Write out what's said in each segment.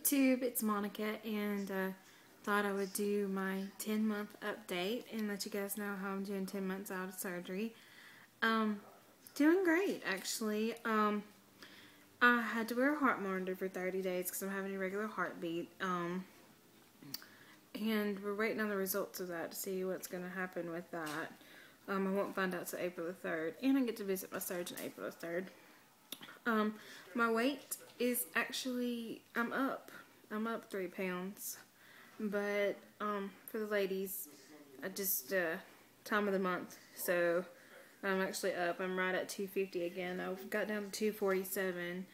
YouTube, it's Monica, and thought I would do my 10-month update and let you guys know how I'm doing 10 months out of surgery. Doing great, actually. I had to wear a heart monitor for 30 days because I'm having a irregular heartbeat. And we're waiting on the results of that to see what's going to happen with that. I won't find out till April the 3rd, and I get to visit my surgeon April the 3rd. My weight is actually, I'm up 3 pounds, but, for the ladies, I just, time of the month, so I'm actually up. I'm right at 250 again. I got down to 247,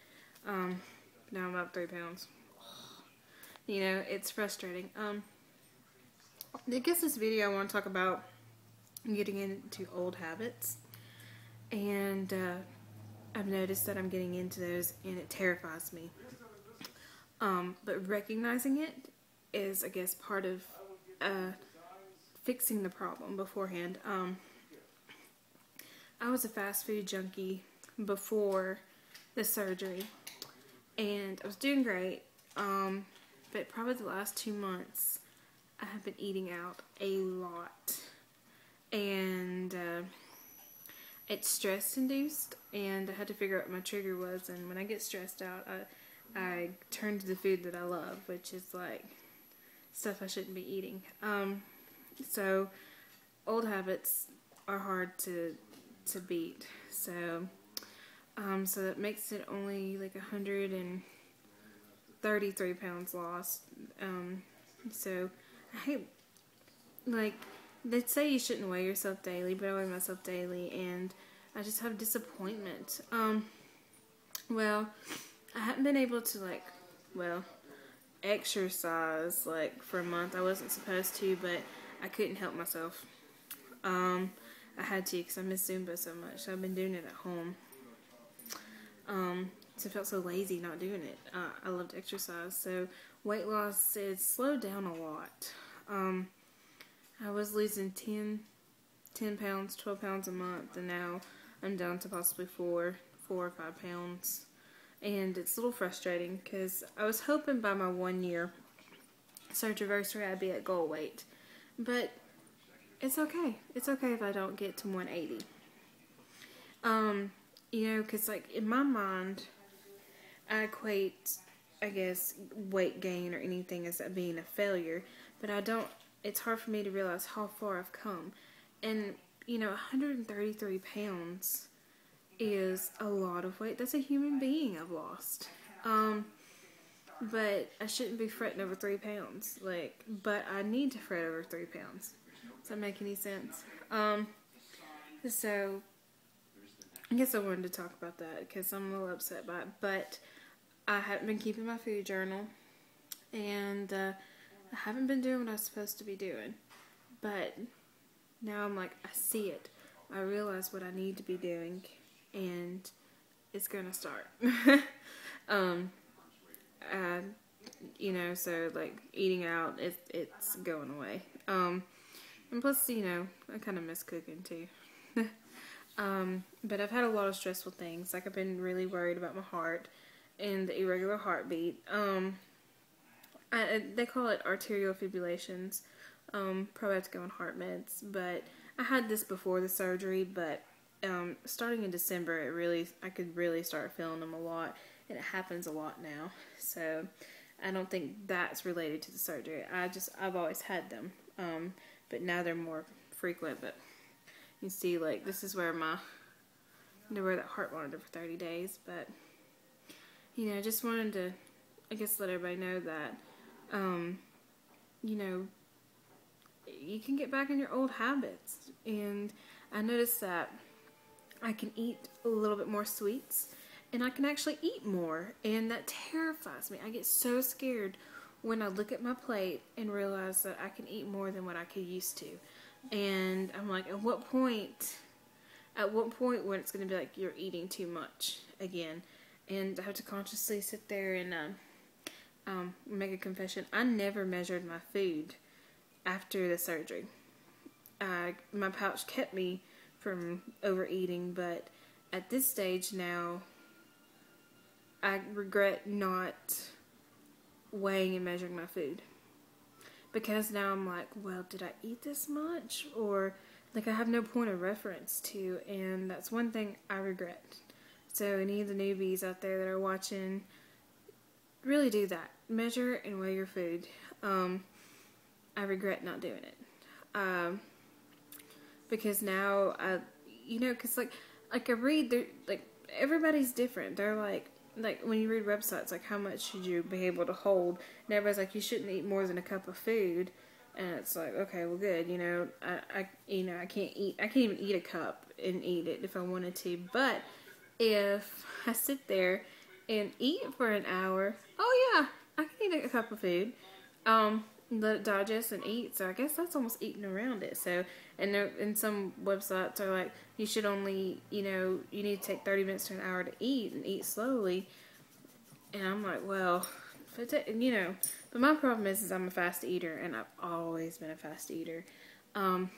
now I'm up 3 pounds. You know, it's frustrating. I guess this video I want to talk about getting into old habits, and, I've noticed that I'm getting into those and it terrifies me. But recognizing it is, I guess, part of fixing the problem beforehand. I was a fast food junkie before the surgery, and I was doing great, but probably the last 2 months I have been eating out a lot, and it's stress induced, and I had to figure out what my trigger was. And when I get stressed out, I turn to the food that I love, which is like stuff I shouldn't be eating. So old habits are hard to beat. So so that makes it only like 133 pounds lost. So I hate, like, they say you shouldn't weigh yourself daily, but I weigh myself daily, and I just have disappointment. Well, I haven't been able to, exercise, for a month. I wasn't supposed to, but I couldn't help myself. I had to, because I miss Zumba so much, so I've been doing it at home. So I felt so lazy not doing it. I love to exercise, so weight loss has slowed down a lot. I was losing 10 pounds, 12 pounds a month, and now I'm down to possibly 4 or 5 pounds. And it's a little frustrating because I was hoping by my 1-year surgery anniversary I'd be at goal weight. But it's okay. It's okay if I don't get to 180. You know, because, in my mind, I equate, I guess, weight gain or anything as being a failure, but I don't. It's hard for me to realize how far I've come. And, 133 pounds is a lot of weight. That's a human being I've lost. But I shouldn't be fretting over 3 pounds. But I need to fret over 3 pounds. Does that make any sense? So, I guess I wanted to talk about that because I'm a little upset by it. But I haven't been keeping my food journal. And, I haven't been doing what I was supposed to be doing, but now I'm like, I see it. I realize what I need to be doing, and it's gonna start. So eating out, it's going away. And plus, I kind of miss cooking too. But I've had a lot of stressful things. I've been really worried about my heart and the irregular heartbeat. They call it arterial fibrillations. Probably have to go on heart meds, but I had this before the surgery, but starting in December, I could really start feeling them a lot, and it happens a lot now. So I don't think that's related to the surgery. I've always had them, but now they're more frequent. But you see, this is where I wear that heart monitor for 30 days. But I just wanted to, I guess, let everybody know that. You can get back in your old habits, and I noticed that I can eat a little bit more sweets, and I can actually eat more, and that terrifies me. I get so scared when I look at my plate and realize that I can eat more than what I could used to, and I'm like, at what point when it's going to be like, you're eating too much again? And I have to consciously sit there and make a confession. I never measured my food after the surgery. My pouch kept me from overeating, but at this stage now, I regret not weighing and measuring my food. Because now I'm like, well, did I eat this much? Or, like, I have no point of reference to, and that's one thing I regret. So any of the newbies out there that are watching, really do that. Measure and weigh your food. I regret not doing it. Because now, because like I read, like, everybody's different. They're like when you read websites, like, how much should you be able to hold? And everybody's like, you shouldn't eat more than a cup of food. And it's like, okay, well, good. I can't even eat a cup and eat it if I wanted to. But if I sit there and eat for an hour, oh yeah, I can eat a cup of food. Let it digest and eat. So I guess that's almost eating around it. So, and some websites are like, you should only, you need to take 30 minutes to an hour to eat and eat slowly. And I'm like, well, but my problem is I'm a fast eater, and I've always been a fast eater. But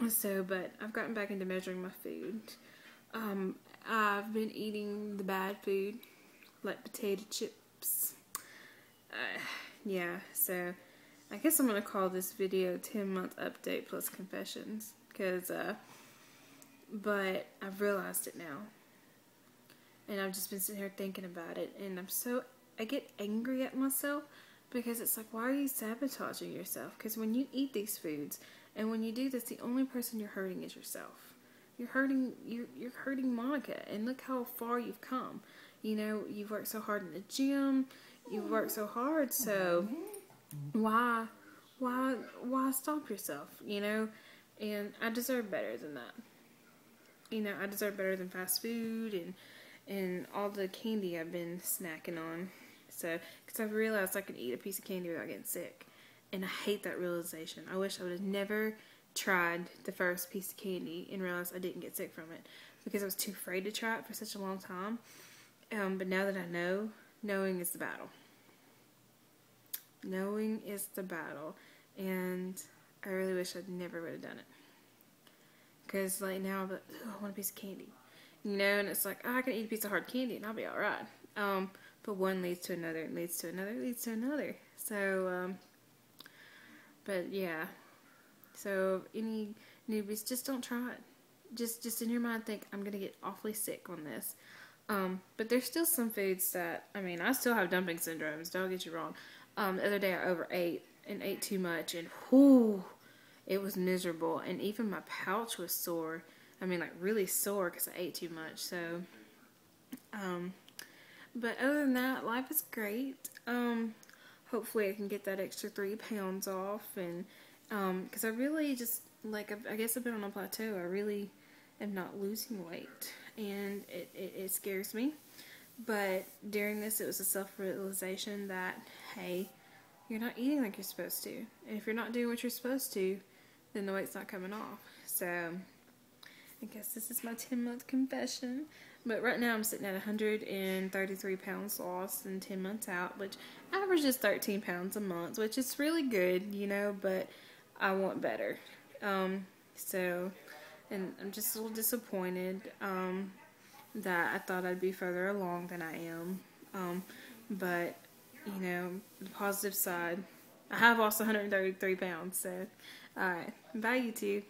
I've gotten back into measuring my food. I've been eating the bad food, like potato chips. So I guess I'm going to call this video 10-month update plus confessions, but I've realized it now. And I've just been sitting here thinking about it, and I get angry at myself, because it's like, why are you sabotaging yourself? Because when you eat these foods, and when you do this, the only person you're hurting is yourself. You're hurting Monica, and look how far you've come. You've worked so hard in the gym, you've worked so hard, so why stop yourself, And I deserve better than that. I deserve better than fast food and all the candy I've been snacking on. So, because I've realized I can eat a piece of candy without getting sick. And I hate that realization. I wish I would have never tried the first piece of candy and realized I didn't get sick from it, because I was too afraid to try it for such a long time. But now that I know, knowing is the battle. Knowing is the battle. And I really wish I never would have done it. Because, like, now I'm like, I want a piece of candy. And it's like, I can eat a piece of hard candy and I'll be alright. But one leads to another, and leads to another, leads to another. So, but yeah. So, any newbies, just don't try it. Just in your mind think, I'm going to get awfully sick on this. But there's still some foods that, I still have dumping syndromes, don't get you wrong. The other day I overate and ate too much, and it was miserable. And even my pouch was sore. Like, really sore because I ate too much. So, but other than that, life is great. Hopefully I can get that extra 3 pounds off, and, because I really just, like, I guess I've been on a plateau. I really am not losing weight, and it scares me. But during this, it was a self-realization that, hey, you're not eating like you're supposed to. And if you're not doing what you're supposed to, then the weight's not coming off. So, I guess this is my 10-month confession. But right now I'm sitting at 133 pounds lost in 10 months out, which averages 13 pounds a month, which is really good, but I want better. And I'm just a little disappointed that I thought I'd be further along than I am. But, the positive side, I have lost 133 pounds, so, alright, bye YouTube.